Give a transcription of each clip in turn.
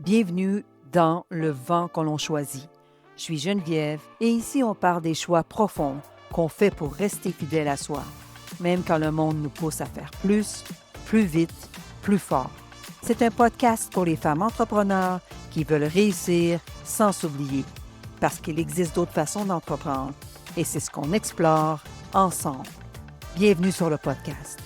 Bienvenue dans Le vent qu'on l'on choisit. Je suis Geneviève et ici on parle des choix profonds qu'on fait pour rester fidèle à soi, même quand le monde nous pousse à faire plus, plus vite, plus fort. C'est un podcast pour les femmes entrepreneurs qui veulent réussir sans s'oublier, parce qu'il existe d'autres façons d'entreprendre et c'est ce qu'on explore ensemble. Bienvenue sur le podcast.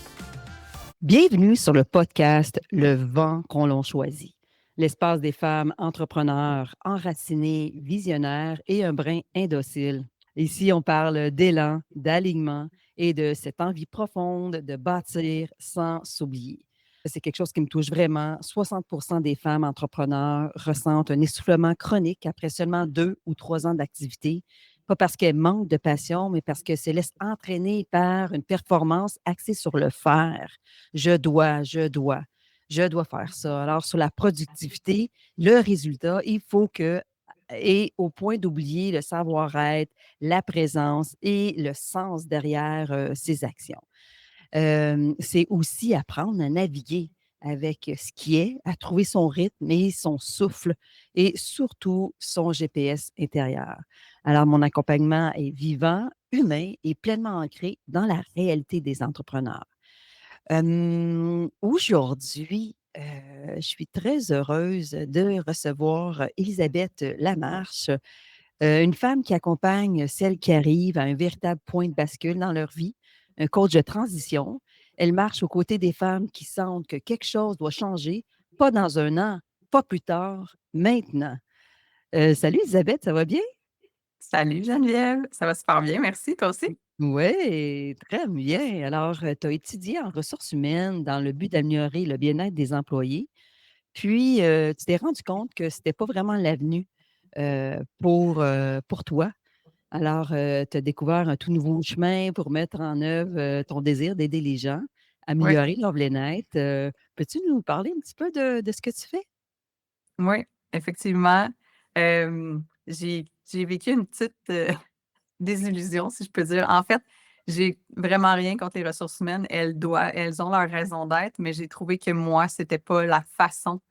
Bienvenue sur le podcast Le vent qu'on l'on choisit, l'espace des femmes entrepreneurs, enracinées, visionnaires et un brin indocile. Ici, on parle d'élan, d'alignement et de cette envie profonde de bâtir sans s'oublier. C'est quelque chose qui me touche vraiment. 60% des femmes entrepreneurs ressentent un essoufflement chronique après seulement 2 ou 3 ans d'activité, pas parce qu'elles manquent de passion, mais parce qu'elles se laissent entraîner par une performance axée sur le faire. Je dois faire ça. Alors, sur la productivité, le résultat, il faut que, et au point d'oublier le savoir-être, la présence et le sens derrière ses actions. C'est aussi apprendre à naviguer avec ce qui est, à trouver son rythme et son souffle et surtout son GPS intérieur. Alors, mon accompagnement est vivant, humain et pleinement ancré dans la réalité des entrepreneurs. Aujourd'hui, je suis très heureuse de recevoir Élisabeth Lamarche, une femme qui accompagne celles qui arrivent à un véritable point de bascule dans leur vie, un coach de transition. Elle marche aux côtés des femmes qui sentent que quelque chose doit changer, pas dans un an, pas plus tard, maintenant. Salut Elisabeth, ça va bien? Salut Geneviève, ça va super bien, merci, toi aussi? Oui, très bien. Alors, tu as étudié en ressources humaines dans le but d'améliorer le bien-être des employés. Puis, tu t'es rendu compte que c'était pas vraiment l'avenue pour toi. Alors, tu as découvert un tout nouveau chemin pour mettre en œuvre ton désir d'aider les gens, Oui, améliorer leur bien-être. Peux-tu nous parler un petit peu de ce que tu fais? oui, effectivement. J'ai vécu une petite, désillusion, si je peux dire. En fait, j'ai vraiment rien contre les ressources humaines. Elles ont leur raison d'être, mais j'ai trouvé que moi, c'était pas la façon,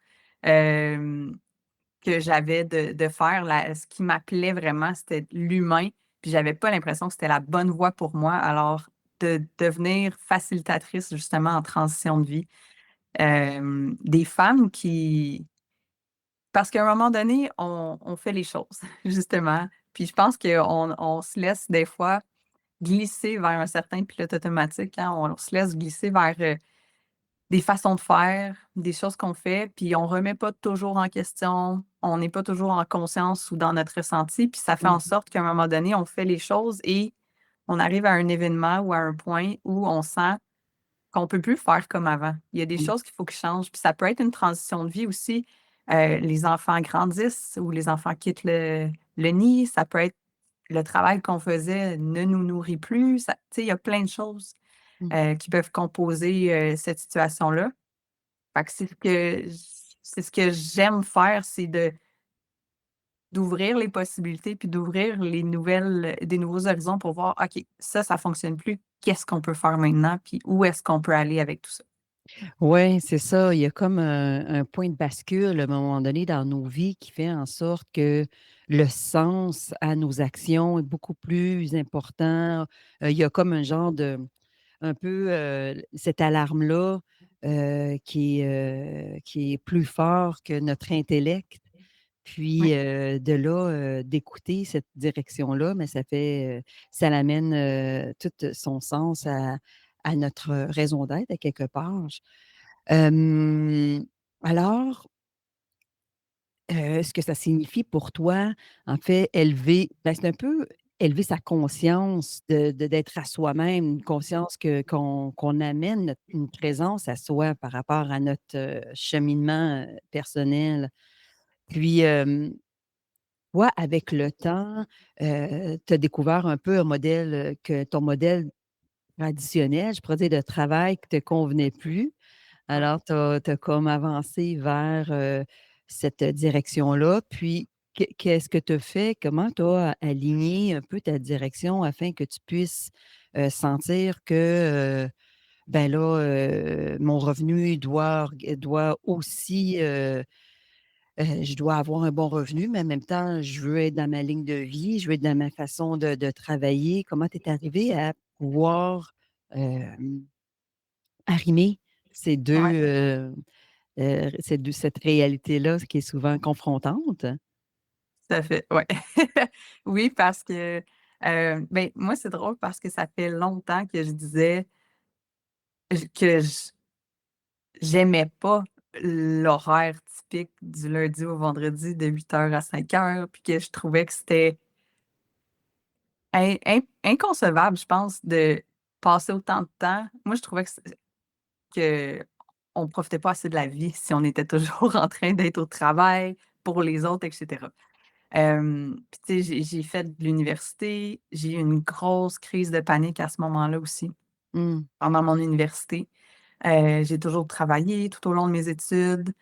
hem, que j'avais de faire. Ce qui m'appelait vraiment, c'était l'humain, puis j'avais pas l'impression que c'était la bonne voie pour moi. Alors, de devenir facilitatrice, justement, en transition de vie. Des femmes qui parce qu'à un moment donné, on fait les choses, justement. Puis je pense qu'on se laisse des fois glisser vers un certain pilote automatique, hein. On se laisse glisser vers, des façons de faire, des choses qu'on fait, puis on remet pas toujours en question, on n'est pas toujours en conscience ou dans notre ressenti, puis ça fait en Mmh. sorte qu'à un moment donné, on fait les choses et on arrive à un événement ou à un point où on sent qu'on peut plus faire comme avant. Il y a des Oui. choses qu'il faut qui changent, puis ça peut être une transition de vie aussi. Les enfants grandissent ou les enfants quittent le nid, ça peut être le travail qu'on faisait ne nous nourrit plus, ça tu sais, il y a plein de choses, Mmh. qui peuvent composer, cette situation-là. Fait que c'est ce que j'aime faire, c'est d'ouvrir les possibilités, puis d'ouvrir des nouveaux horizons pour voir: «OK, ça fonctionne plus. Qu'est-ce qu'on peut faire maintenant? Puis où est-ce qu'on peut aller avec tout ça?» Ouais, c'est ça. Il y a comme un point de bascule à un moment donné dans nos vies qui fait en sorte que le sens à nos actions est beaucoup plus important. Il y a comme un genre de un peu, cette alarme-là, qui est plus fort que notre intellect. Puis, Oui. de là, d'écouter cette direction-là, mais ça l'amène, tout son sens à notre raison d'être à quelque part. Hem, alors, ce que ça signifie pour toi, en fait, c'est un peu élever sa conscience d'être à soi-même, une conscience qu'on amène une présence à soi par rapport à notre, cheminement, personnel. Puis, toi, avec le temps, tu as découvert un peu un modèle, que ton modèle traditionnel, je pourrais dire, de travail qui te convenait plus. Ouais. Alors, tu as comme avancé vers, cette direction-là. Puis, qu'est-ce que tu as fait? Comment tu as aligné un peu ta direction afin que tu puisses, sentir que, ben là, mon revenu doit aussi, je dois avoir un bon revenu, mais en même temps, je veux être dans ma ligne de vie, je veux être dans ma façon de travailler. Comment tu es arrivé à pouvoir euh, arrimer ces Ouais, cette réalité-là qui est souvent confrontante? tout à fait, ouais. Oui, parce que, ben, moi, c'est drôle parce que ça fait longtemps que je disais que j'aimais pas l'horaire typique du lundi au vendredi de 8 heures à 5 heures, puis que je trouvais que c'était inconcevable, je pense, de passer autant de temps. Moi, je trouvais que on profitait pas assez de la vie si on était toujours en train d'être au travail pour les autres, etc. Puis tu sais, j'ai fait de l'université, j'ai eu une grosse crise de panique à ce moment-là aussi, Hmm, pendant mon université. J'ai toujours travaillé tout au long de mes études.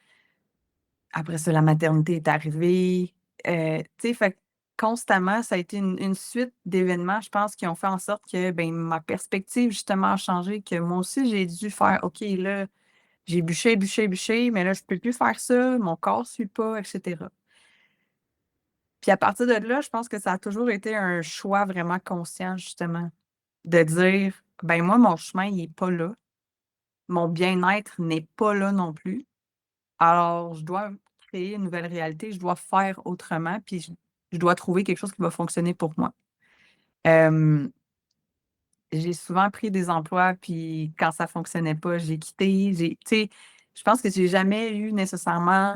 Après ça, la maternité est arrivée. Tu sais, fait que constamment, ça a été une suite d'événements, je pense, qui ont fait en sorte que, ben, ma perspective, justement, a changé, que moi aussi, j'ai dû faire: «OK, là, j'ai bûché, bûché, bûché, mais là, je peux plus faire ça, mon corps ne suit pas», et cetera. Puis à partir de là, je pense que ça a toujours été un choix vraiment conscient, justement, de dire: «Ben, moi, mon chemin, il est pas là. Mon bien-être n'est pas là non plus. Alors, je dois créer une nouvelle réalité, je dois faire autrement, puis je dois trouver quelque chose qui va fonctionner pour moi». Hem, j'ai souvent pris des emplois, puis quand ça fonctionnait pas, j'ai quitté. Tu sais, je pense que j'ai jamais eu nécessairement,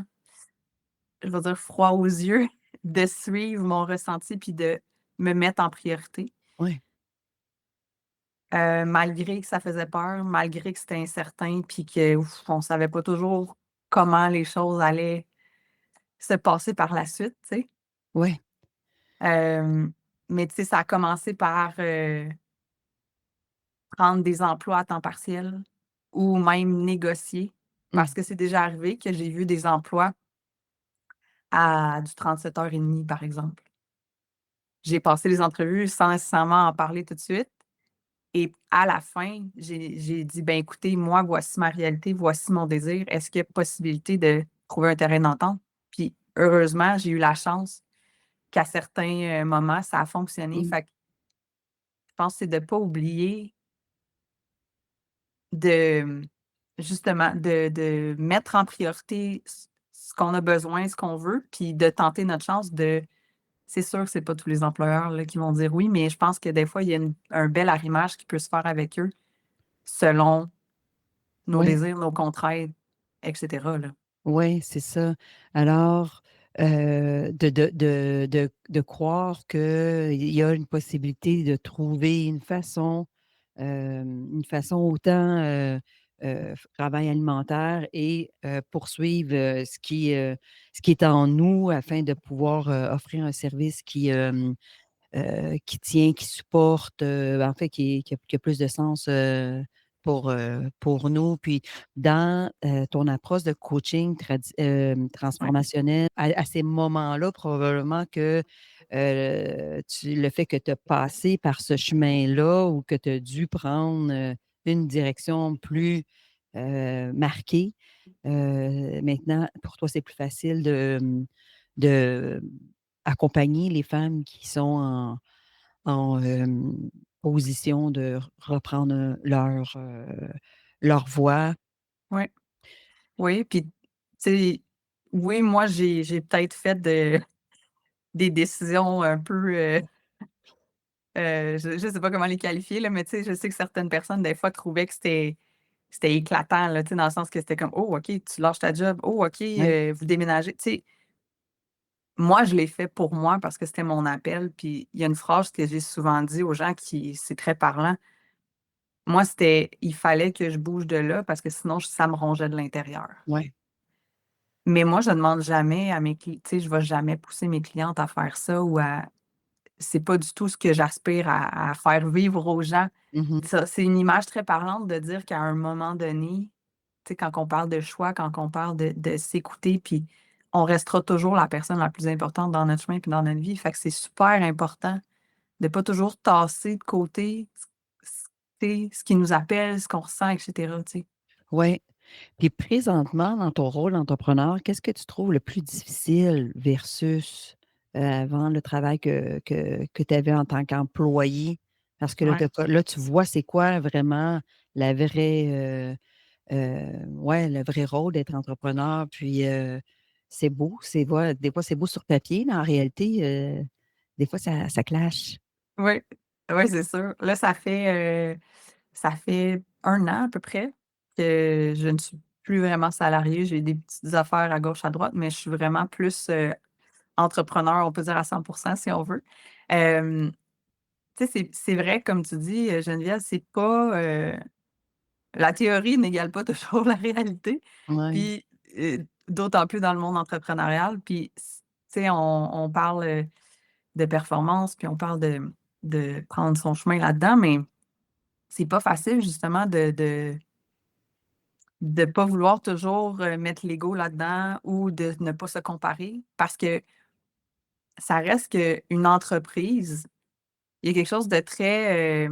je vais dire, froid aux yeux de suivre mon ressenti puis de me mettre en priorité, ouais, malgré que ça faisait peur, malgré que c'était incertain puis que, ouf, on savait pas toujours comment les choses allaient se passer par la suite, tu sais? ouais. Hem, mais tu sais, ça a commencé par, prendre des emplois à temps partiel ou même négocier, Hmm, parce que c'est déjà arrivé que j'ai vu des emplois à du 37 heures et demie, par exemple. J'ai passé les entrevues sans nécessairement en parler tout de suite et à la fin, j'ai dit: «Ben, écoutez, moi, voici ma réalité, voici mon désir. Est-ce qu'il y a possibilité de trouver un terrain d'entente?» Puis heureusement, j'ai eu la chance qu'à certains, moments, ça a fonctionné. hmm. Fait que je pense que c'est de pas oublier de, justement, de mettre en priorité ce qu'on a besoin, ce qu'on veut, puis de tenter notre chance de c'est sûr que c'est pas tous les employeurs, là, qui vont dire oui, mais je pense que des fois, il y a un bel arrimage qui peut se faire avec eux selon nos Ouais, désirs, nos contraintes, et cetera, là. ouais, c'est ça. Alors, de croire qu'il y a une possibilité de trouver une façon autant travail alimentaire et poursuivre ce qui est en nous afin de pouvoir offrir un service qui tient, qui supporte, en fait, qui a plus de sens pour nous. Puis, dans ton approche de coaching Ouais, transformationnel, à ces moments-là, probablement que le fait que tu as passé par ce chemin-là ou que tu as dû prendre une direction plus marquée, maintenant, pour toi, c'est plus facile de accompagner les femmes qui sont en position de reprendre leur voix. ouais, oui, puis, tu sais, oui, moi, j'ai peut-être fait des décisions un peu, je sais pas comment les qualifier, là, mais tu sais, je sais que certaines personnes, des fois, trouvaient que c'était éclatant, là, tu sais, dans le sens que c'était comme: «Oh, OK, tu lâches ta job. Oh, OK, Oui, vous déménagez». Tu sais, moi, je l'ai fait pour moi parce que c'était mon appel, puis il y a une phrase que j'ai souvent dit aux gens qui c'est très parlant. Moi, c'était: «Il fallait que je bouge de là parce que sinon ça me rongeait de l'intérieur». oui, Mais moi, je demande jamais à mes cli tu sais, je vais jamais pousser mes clientes à faire ça ou à c'est pas du tout ce que j'aspire à faire vivre aux gens. mhm, Ça, c'est une image très parlante de dire qu'à un moment donné, tu sais, quand on parle de choix, quand on parle de s'écouter, puis on restera toujours la personne la plus importante dans notre chemin puis dans notre vie. Fait que c'est super important de pas toujours tasser de côté tu sais, ce qui nous appelle, ce qu'on ressent et cetera, tu sais. ouais. Puis présentement, dans ton rôle d'entrepreneur, qu'est-ce que tu trouves le plus difficile versus avant le travail que tu avais en tant qu'employé? Parce que là, Ouais. là, tu vois, c'est quoi vraiment la vraie, ouais, le vrai rôle d'être entrepreneur. Puis c'est beau, des fois, c'est beau sur papier, mais en réalité, des fois, ça clash. Oui, ouais, c'est sûr. Là, ça fait 1 an à peu près que je ne suis plus vraiment salariée. J'ai des petites affaires à gauche, à droite, mais je suis vraiment plus, entrepreneur, on peut dire à 100 si on veut. Hem, Tu sais, c'est vrai comme tu dis, Geneviève, c'est pas, la théorie n'égale pas toujours la réalité. Oui. Puis, d'autant plus dans le monde entrepreneurial. Puis, tu sais, on parle, de performance, puis on parle de prendre son chemin là-dedans, mais c'est pas facile justement de pas vouloir toujours, mettre l'ego là-dedans ou de ne pas se comparer parce que ça reste qu'une entreprise, il y a quelque chose de très,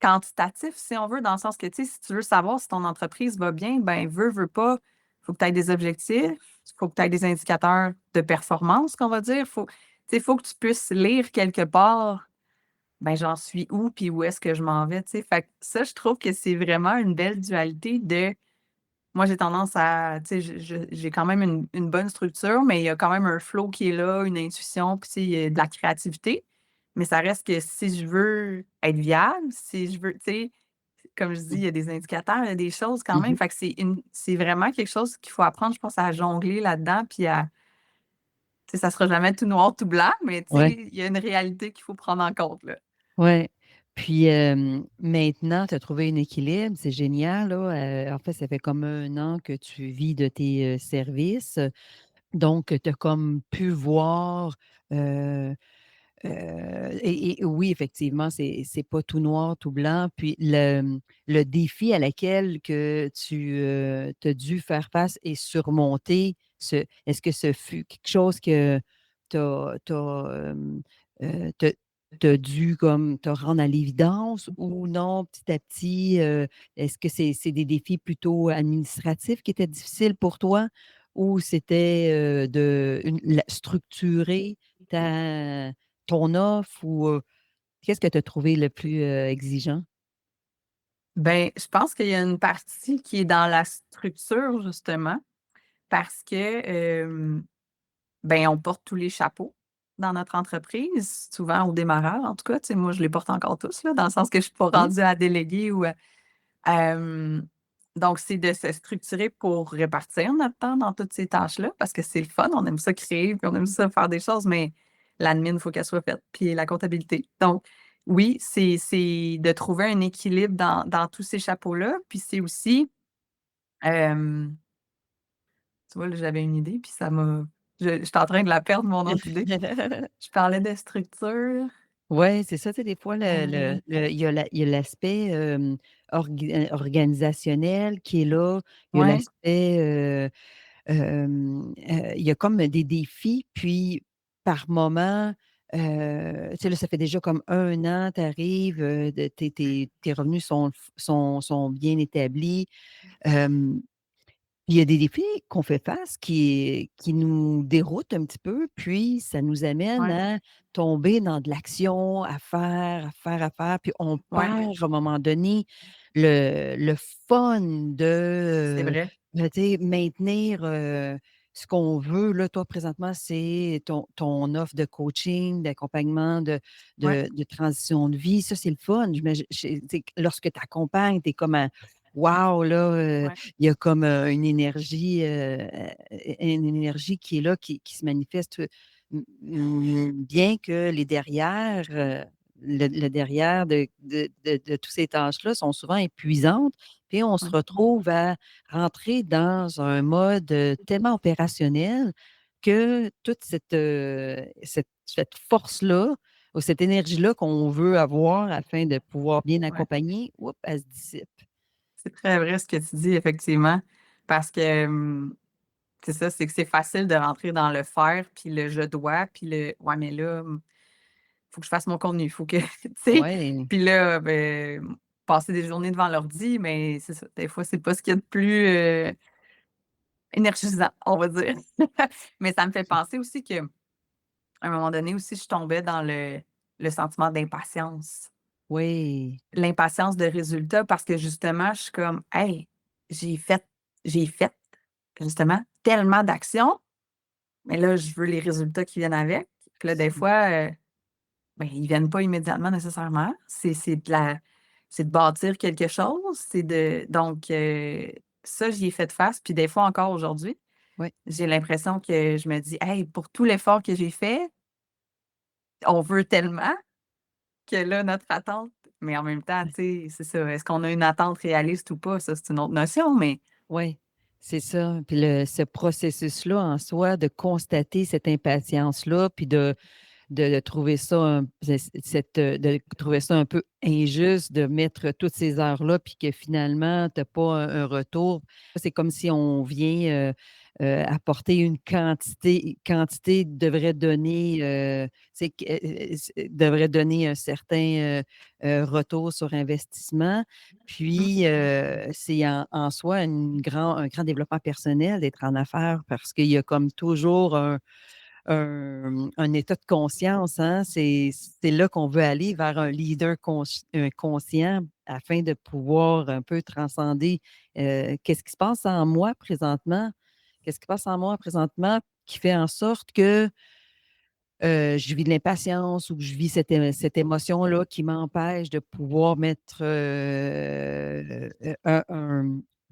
quantitatif, si on veut, dans le sens que, tu sais, si tu veux savoir si ton entreprise va bien, ben, veux pas, faut que tu aies des objectifs, il faut que tu aies des indicateurs de performance, qu'on va dire. Faut, tu sais, faut que tu puisses lire quelque part, ben, j'en suis où, puis où est-ce que je m'en vais, tu sais. Fait que ça, je trouve que c'est vraiment une belle dualité de moi, j'ai tendance à, tu sais, j'ai quand même une bonne structure, mais il y a quand même un flow qui est là, une intuition, puis tu sais, il y a de la créativité. Mais ça reste que si je veux être viable, si je veux, tu sais, comme je dis, il y a des indicateurs, il y a des choses quand même. Mhm. Fait que c'est vraiment quelque chose qu'il faut apprendre, je pense, à jongler là-dedans, puis à, tu sais, ça sera jamais tout noir, tout blanc, mais tu sais, Ouais. il y a une réalité qu'il faut prendre en compte, là. Ouais. Puis maintenant, tu as trouvé un équilibre, c'est génial, là. En fait, ça fait comme 1 an que tu vis de tes services. Donc, tu as comme pu voir et oui, effectivement, c'est pas tout noir, tout blanc. Puis le défi à laquelle que tu as dû faire face et surmonter, est-ce que ce fut quelque chose que tu as dû comme te rendre à l'évidence ou non, petit à petit, est-ce que c'est des défis plutôt administratifs qui étaient difficiles pour toi ou c'était structurer ta ton offre ou, qu'est-ce que tu as trouvé le plus, exigeant? Ben, je pense qu'il y a une partie qui est dans la structure, justement, parce que, ben, on porte tous les chapeaux dans notre entreprise, souvent au démarrage, en tout cas, tu sais, moi, je les porte encore tous, là, dans le sens que je suis pas Mmh. rendue à déléguer ou hem, donc c'est de se structurer pour répartir notre temps dans toutes ces tâches-là, parce que c'est le fun, on aime ça créer, puis on aime ça faire des choses, mais l'admin, il faut qu'elle soit faite, puis la comptabilité. Donc oui, c'est de trouver un équilibre dans tous ces chapeaux-là, puis c'est aussi, hem tu vois, là, j'avais une idée, puis ça m'a j'étais en train de la perdre, mon autre idée. Je parlais de structure. Ouais, c'est ça, tu sais, des fois, Heu, il y a l'aspect, organisationnel qui est là. Il y a ouais, l'aspect, il y a comme des défis, puis par moment, tu sais, là, ça fait déjà comme 1 an, tu arrives, tes revenus sont bien établis. Hem Il y a des défis qu'on fait face qui nous déroutent un petit peu, puis ça nous amène ouais, à tomber dans de l'action, à faire, à faire, à faire, puis on ouais, perd à un moment donné le fun c'est de, vrai. tu sais, maintenir, ce qu'on veut. Là, toi, présentement, c'est ton offre de coaching, d'accompagnement, Ouais, de transition de vie. Ça, c'est le fun. Tu sais, lorsque tu accompagnes, tu es comme un wow, là, ouais, il y a comme, une énergie qui est là, qui se manifeste, bien que les derrière, le derrière de tous ces tâches-là sont souvent épuisantes. Puis on se ouais, retrouve à rentrer dans un mode, tellement opérationnel que toute cette force-là ou cette énergie-là qu'on veut avoir afin de pouvoir bien ouais. accompagner, oups, elle se dissipe. C'est très vrai ce que tu dis, effectivement, parce que, c'est ça, c'est que c'est facile de rentrer dans le faire, puis le «je dois», puis le «ouais, mais là, faut que je fasse mon contenu, faut que» tu sais? Ouais. Puis là, ben passer des journées devant l'ordi, mais c'est ça. Des fois, c'est pas ce qu'il y a de plus énergisant, on va dire. Mais ça me fait penser aussi que à un moment donné aussi, je tombais dans le sentiment d'impatience. Oui, L'impatience de résultats parce que justement, je suis comme: «Hey, j'ai fait j'ai fait justement tellement d'actions, mais là, je veux les résultats qui viennent avec». Puis là, des fois, ben, ils viennent pas immédiatement nécessairement. C'est de bâtir quelque chose, c'est de donc ça, j'y ai fait face, puis des fois encore aujourd'hui, oui, j'ai l'impression que je me dis: «Hey, pour tout l'effort que j'ai fait, on veut tellement que là, notre attente» mais en même temps, tu sais, c'est ça, est-ce qu'on a une attente réaliste ou pas? Ça, c'est une autre notion, mais oui, c'est ça. Puis ce processus-là en soi, de constater cette impatience-là, puis de trouver ça de trouver ça un peu injuste, de mettre toutes ces heures-là, puis que finalement, tu as pas un retour. C'est comme si on vient, apporter une quantité devrait donner, c'est que devrait donner un certain, retour sur investissement. mmh, Puis, c'est en soi un grand développement personnel d'être en affaires parce qu'il y a comme toujours un état de conscience, hein. C'est là qu'on veut aller vers un leader conscient afin de pouvoir un peu transcender, qu'est-ce qui se passe en moi présentement? Qu'est-ce qui passe en moi présentement qui fait en sorte que, je vis de l'impatience ou que je vis cette émotion-là qui m'empêche de pouvoir mettre, je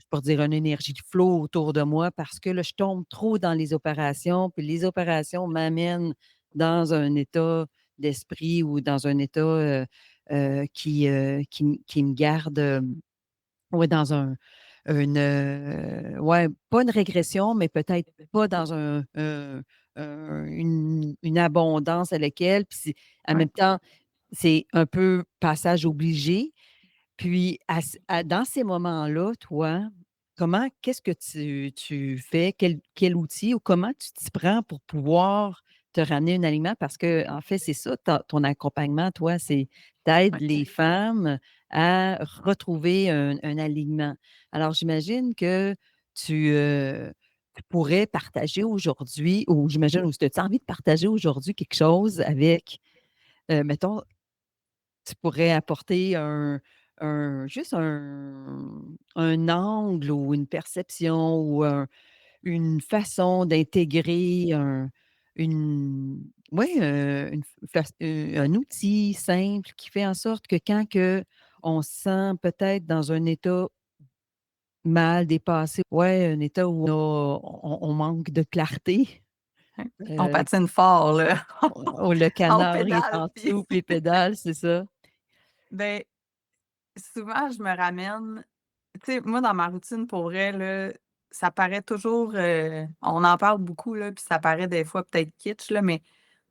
pourrais dire une énergie de flow autour de moi parce que là, je tombe trop dans les opérations, puis les opérations m'amènent dans un état d'esprit ou dans un état, qui me garde, ouais, dans ouais, pas une régression, mais peut-être pas dans une abondance à laquelle, puis en ouais, même temps, c'est un peu passage obligé. Puis dans ces moments-là, toi, qu'est-ce que tu fais? Quel outil ou comment tu t'y prends pour pouvoir te ramener un aliment? Parce que en fait, c'est ça ton accompagnement, toi, c'est tu ouais. les femmes à retrouver un alignement. Alors j'imagine que tu pourrais partager aujourd'hui ou j'imagine ou tu as envie de partager aujourd'hui quelque chose avec, mettons tu pourrais apporter juste un angle ou une perception ou une façon d'intégrer une oui, une faç un outil simple qui fait en sorte que quand on se sent peut-être dans un état mal dépassé, ouais, un état où on manque de clarté, On heu, patine fort, là. où le On canard est pédale, en puis dessous, puis les pédales, c'est ça? ben, souvent, je me ramène tu sais, moi, dans ma routine, pour vrai, là, ça paraît toujours, on en parle beaucoup, là, puis ça paraît des fois peut-être kitsch, là, mais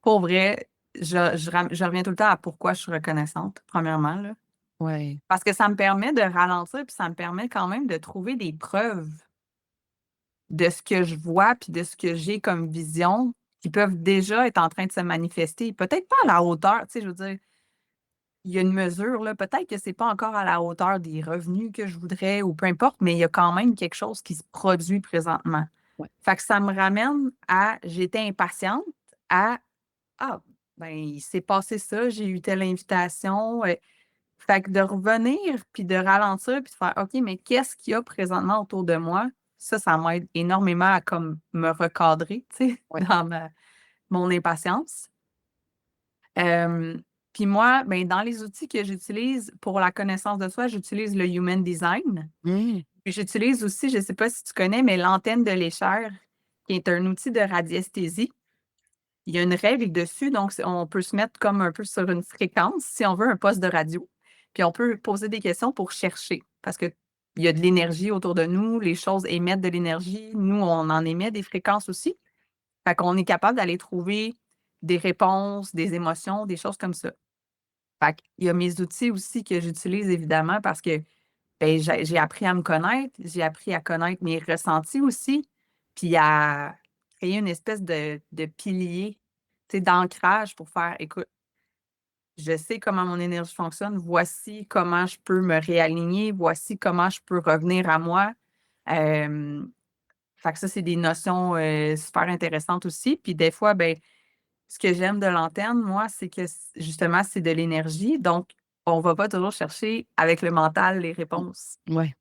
pour vrai, je reviens tout le temps à pourquoi je suis reconnaissante, premièrement, là. Ouais, Parce que ça me permet de ralentir, puis ça me permet quand même de trouver des preuves de ce que je vois, puis de ce que j'ai comme vision, qui peuvent déjà être en train de se manifester. Peut-être pas à la hauteur, tu sais, je veux dire, il y a une mesure, là, peut-être que c'est pas encore à la hauteur des revenus que je voudrais ou peu importe, mais il y a quand même quelque chose qui se produit présentement. ouais, Fait que ça me ramène à j'étais impatiente à ah, ben, il s'est passé ça, j'ai eu telle invitation. Fait que de revenir puis de ralentir puis de faire OK, mais qu'est-ce qu'il y a présentement autour de moi? Ça m'aide énormément à comme me recadrer, tu sais, ouais. dans mon impatience. Hem, puis moi, ben, dans les outils que j'utilise pour la connaissance de soi, j'utilise le Human Design. Mmh. Puis j'utilise aussi, je ne sais pas si tu connais, mais l'antenne de l'échelle, qui est un outil de radiesthésie. Il y a une règle dessus, donc on peut se mettre comme un peu sur une fréquence, si on veut, un poste de radio. Puis on peut poser des questions pour chercher, parce qu'il y a de l'énergie autour de nous, les choses émettent de l'énergie, nous, on en émet des fréquences aussi. Fait qu'on est capable d'aller trouver des réponses, des émotions, des choses comme ça. Fait qu'il y a mes outils aussi que j'utilise évidemment parce que, ben, j'ai appris à me connaître, j'ai appris à connaître mes ressentis aussi, puis à créer une espèce de pilier, tu sais, d'ancrage pour faire: «Écoute, je sais comment mon énergie fonctionne, voici comment je peux me réaligner, voici comment je peux revenir à moi. Euh, Fait que ça, c'est des notions super intéressantes aussi. Puis des fois, ben, ce que j'aime de l'antenne, moi, c'est que justement, c'est de l'énergie. Donc, on va pas toujours chercher avec le mental les réponses. Ouais,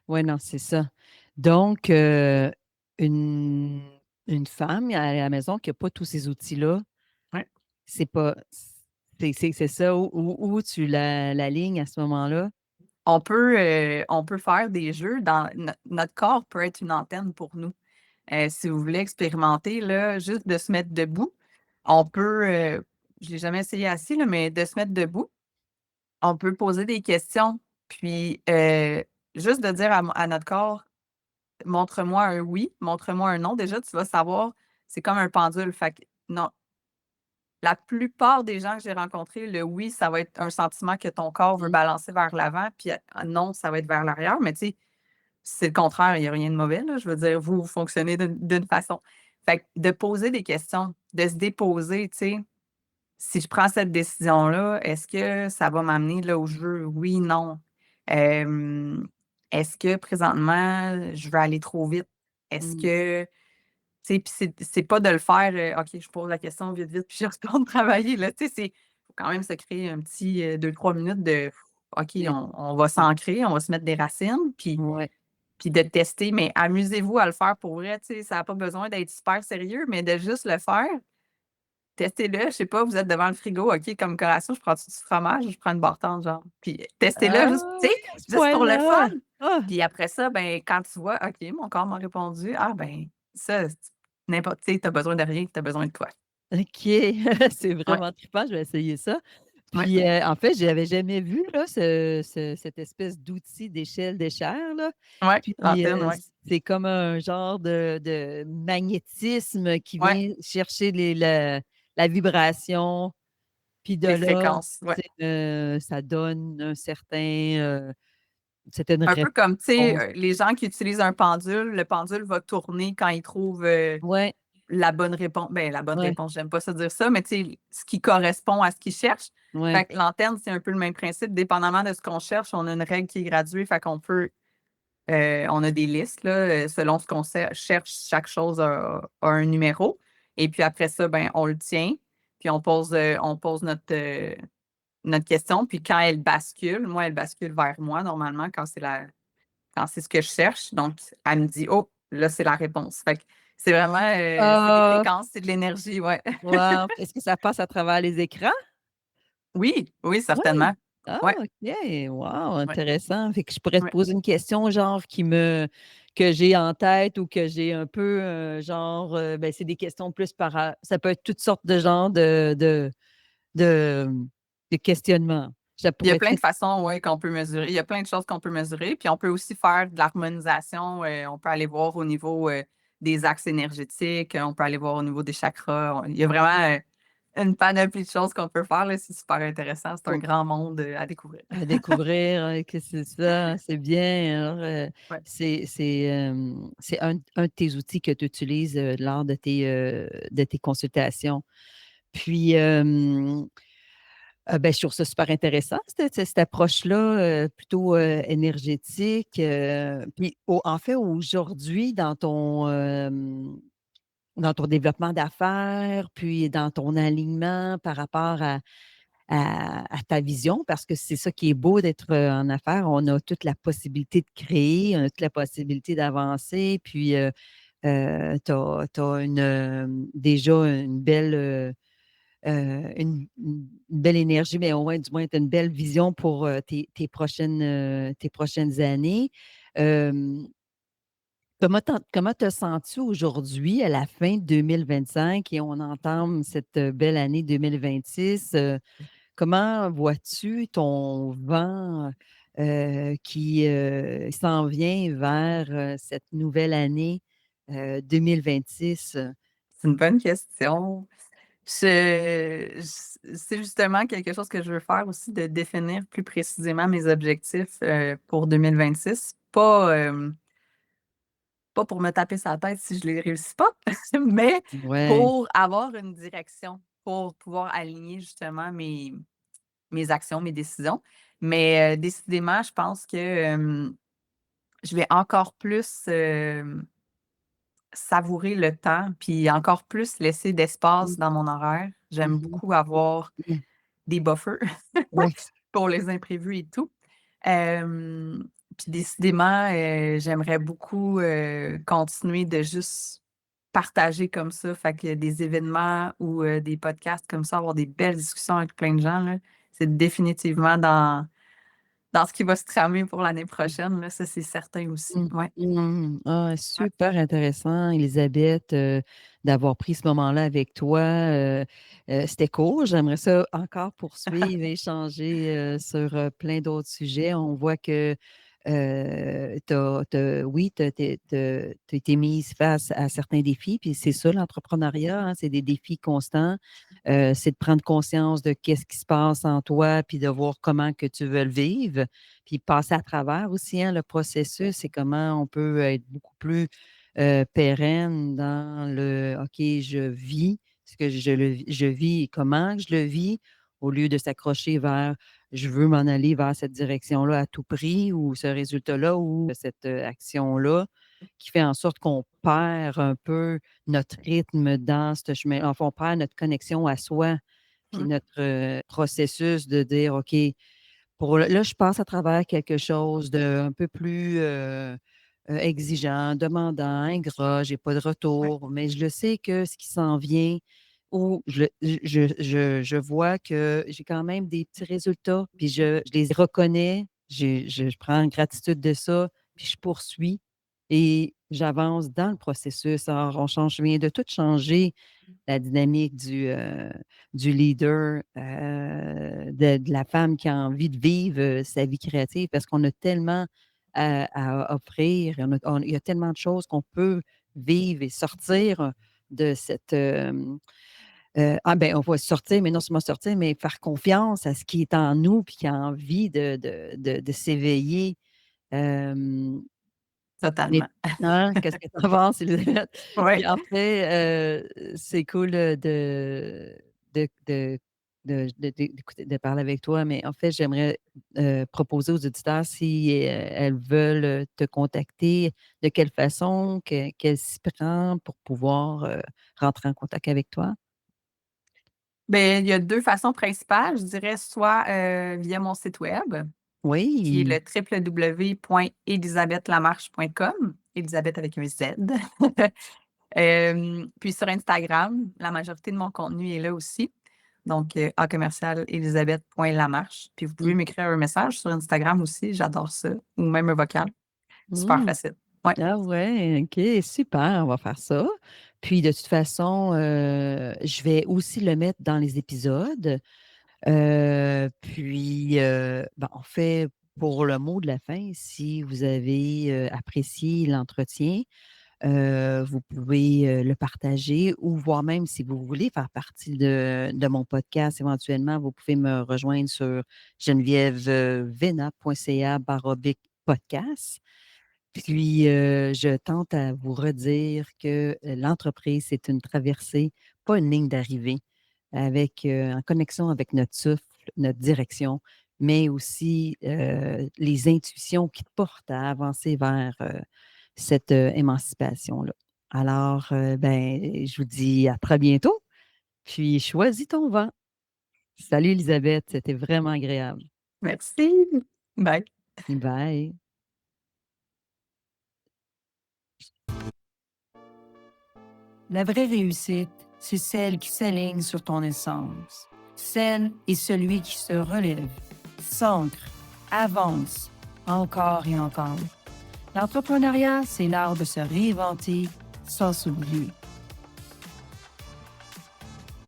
ouais, non, c'est ça. Donc, une, une femme à la maison qui n'a pas tous ces outils-là, Ouais. c'est pas. C'est ça où tu la lignes à ce moment-là? On peut faire des jeux dans notre corps peut être une antenne pour nous. Si vous voulez expérimenter, là, juste de se mettre debout, on peut, je l'ai jamais essayé assis, là, mais de se mettre debout, on peut poser des questions, puis juste de dire à notre corps, montre-moi un oui, montre-moi un non. Déjà, tu vas savoir, c'est comme un pendule. Fait que non, la plupart des gens que j'ai rencontrés, le oui, ça va être un sentiment que ton corps veut Mm. balancer vers l'avant, puis non, ça va être vers l'arrière. Mais tu sais, c'est le contraire, il n'y a rien de mauvais, là. Je veux dire, vous fonctionnez d'une façon. Fait que de poser des questions, de se déposer, tu sais, si je prends cette décision-là, est-ce que ça va m'amener là où je veux? Oui, non. Euh, Est-ce que présentement, je veux aller trop vite? Est-ce Mm. que, tu sais, puis c'est pas de le faire, OK, je pose la question vite, vite, puis je retourne travailler, là. Tu sais, faut quand même se créer un petit 2-3 minutes de, OK, Mais- on va s'ancrer, on va se mettre des racines, Ouais. puis de tester, mais amusez-vous à le faire pour vrai, tu sais, ça n'a pas besoin d'être super sérieux, mais de juste le faire. Testez-le, je sais pas, vous êtes devant le frigo, OK, comme collation, je prends du fromage, je prends une bartende, genre. Puis testez-le, juste, Ah tu sais, oui, à ce juste pour le fun. point-là. Ah, Puis après ça, ben, quand tu vois, OK, mon corps m'a répondu, ah, ben, ça, n'importe, tu sais, t'as besoin de rien, t'as besoin de toi. OK. C'est Ouais, vraiment trippant, je vais essayer ça. ouais, Puis, en fait, je n'avais jamais vu là, cette espèce d'outil d'échelle d'échelle, là. ouais, Puis, l'antenne, ouais, c'est comme un genre de magnétisme qui ouais, vient chercher la vibration. Puis de les là, fréquences, ouais. ça donne un certaine Un peu comme, tu sais, réponse. les gens qui utilisent un pendule, le pendule va tourner quand il trouve Ouais, la bonne réponse. Ben, la bonne ouais, réponse, j'aime pas ça dire ça, mais tu sais, ce qui correspond à ce qu'ils cherchent. ouais. Fait que l'antenne, c'est un peu le même principe. Dépendamment de ce qu'on cherche, on a une règle qui est graduée. Fait qu'on peut, on a des listes, là, selon ce qu'on cherche, chaque chose a un numéro. Et puis après ça, ben, on le tient, puis on pose notre question. Puis quand elle bascule, moi, elle bascule vers moi normalement quand c'est ce que je cherche. Donc, elle me dit, oh, là, c'est la réponse. Fait que c'est vraiment, c'est des Ah, fréquences, c'est de l'énergie, ouais. wow! Est-ce que ça passe à travers les écrans? Oui, oui, Oui. certainement. Ah, Ouais, OK. Wow, ouais, intéressant. Fait que je pourrais te ouais. poser une question, genre, que j'ai en tête ou que j'ai un peu, genre, ben, c'est des questions plus ça peut être toutes sortes de genres de, de questionnements. Ça Il y a pourrait plein de être. façons, ouais, qu'on peut mesurer. Il y a plein de choses qu'on peut mesurer. Puis on peut aussi faire de l'harmonisation. On peut aller voir au niveau des axes énergétiques. On peut aller voir au niveau des chakras. Il y a vraiment une panoplie de choses qu'on peut faire, là. C'est super intéressant. C'est un grand monde à découvrir. À découvrir, que c'est ça, c'est bien. Alors, Ouais. c'est un de tes outils que tu utilises lors de tes consultations. Puis, ben, je trouve ça super intéressant, cette approche-là, plutôt énergétique. Puis, en fait, aujourd'hui, dans ton développement d'affaires, puis dans ton alignement par rapport à ta vision, parce que c'est ça qui est beau d'être en affaires. On a toute la possibilité de créer, on a toute la possibilité d'avancer, puis tu as déjà une belle énergie, mais au moins, du moins, tu as une belle vision pour tes prochaines années. Euh, comment te sens-tu aujourd'hui à la fin de 2025 et on entame cette belle année 2026? Comment vois-tu ton vent qui s'en vient vers cette nouvelle année 2026? C'est une bonne question. C'est justement quelque chose que je veux faire aussi, de définir plus précisément mes objectifs pour 2026. Pas pour me taper sa tête si je ne les réussis pas, mais Ouais. pour avoir une direction, pour pouvoir aligner justement mes actions, mes décisions. Mais décidément, je pense que je vais encore plus savourer le temps, puis encore plus laisser Mmh. d'espace dans mon horaire. J'aime Mmh. beaucoup avoir Mmh. des buffers Ouais. pour les imprévus et tout. Hem, Puis décidément, j'aimerais beaucoup, continuer de juste partager comme ça. Fait que des événements ou des podcasts comme ça, avoir des belles discussions avec plein de gens, là, c'est définitivement dans ce qui va se tramer pour l'année prochaine, là, ça, c'est certain aussi. Mmh. Ouais. Mmh. Ah, Ouais. super intéressant, Élisabeth, d'avoir pris ce moment-là avec toi. C'était court. J'aimerais ça encore poursuivre, échanger, sur, plein d'autres sujets. On voit que, oui, tu été mise face à certains défis, puis c'est ça l'entrepreneuriat, hein, c'est des défis constants. C'est de prendre conscience de qu'est-ce qui se passe en toi, puis de voir comment que tu veux le vivre. Puis passer à travers aussi, hein, le processus et comment on peut être beaucoup plus, pérenne dans le «OK, je vis ce que je vis et comment je le vis», au lieu de s'accrocher vers «Je veux m'en aller vers cette direction-là à tout prix» ou ce résultat-là ou cette, action-là, qui fait en sorte qu'on perd un peu notre rythme dans ce chemin. Enfin, on perd notre connexion à soi, puis Mmh. notre, processus de dire: «OK, pour là, je passe à travers quelque chose d'un peu plus, exigeant, demandant, ingrat, j'ai pas de Ouais. retour, mais je le sais que ce qui s'en vient ou je vois que j'ai quand même des petits résultats, puis je les reconnais, je prends gratitude de ça, puis je poursuis et j'avance dans le processus. Alors on change je viens de tout changer la dynamique du leader, de la femme qui a envie de vivre, sa vie créative parce qu'on a tellement à offrir. Il y a tellement de choses qu'on peut vivre et sortir de cette, on va sortir, mais non seulement sortir, mais faire confiance à ce qui est en nous puis qui a envie de s'éveiller. Hem mais Totalement. hein, qu'est-ce que tu en penses, Elisabeth? Ouais. Puis en fait, c'est cool, de de d'écouter de parler avec toi, mais en fait, j'aimerais, proposer aux auditeurs si, elles veulent, te contacter, de quelle façon, qu'elles s'y prend pour pouvoir, rentrer en contact avec toi? Beh, il y a 2 façons principales, je dirais soit, via mon site web, qui est Oui. le www.elisabethlamarche.com, Élisabeth avec un Z. Puis sur Instagram, la majorité de mon contenu est là aussi. Donc, @Elisabeth.Lamarche. Puis vous pouvez Mmh. m'écrire un message sur Instagram aussi, j'adore ça, ou même un vocal. Super Mmh. facile. Ouais. Ah ouais, OK, super, on va faire ça. Puis de toute façon, je vais aussi le mettre dans les épisodes. En fait, pour le mot de la fin, si vous avez, apprécié l'entretien, vous pouvez, le partager ou voire même si vous voulez faire partie de mon podcast éventuellement, vous pouvez me rejoindre sur genevièvevena.ca/podcast. Puis, je tente à vous redire que, l'entreprise, c'est une traversée, pas une ligne d'arrivée, avec, en connexion avec notre souffle, notre direction, mais aussi, les intuitions qui te portent à avancer vers, cette, émancipation-là. Alors, je vous dis à très bientôt, puis choisis ton vent. Salut Elisabeth, c'était vraiment agréable. Merci. Bye. Bye. La vraie réussite, c'est celle qui s'aligne sur ton essence. Celle et celui qui se relève, s'ancre, avance, encore et encore. L'entrepreneuriat, c'est l'art de se réinventer sans s'oublier.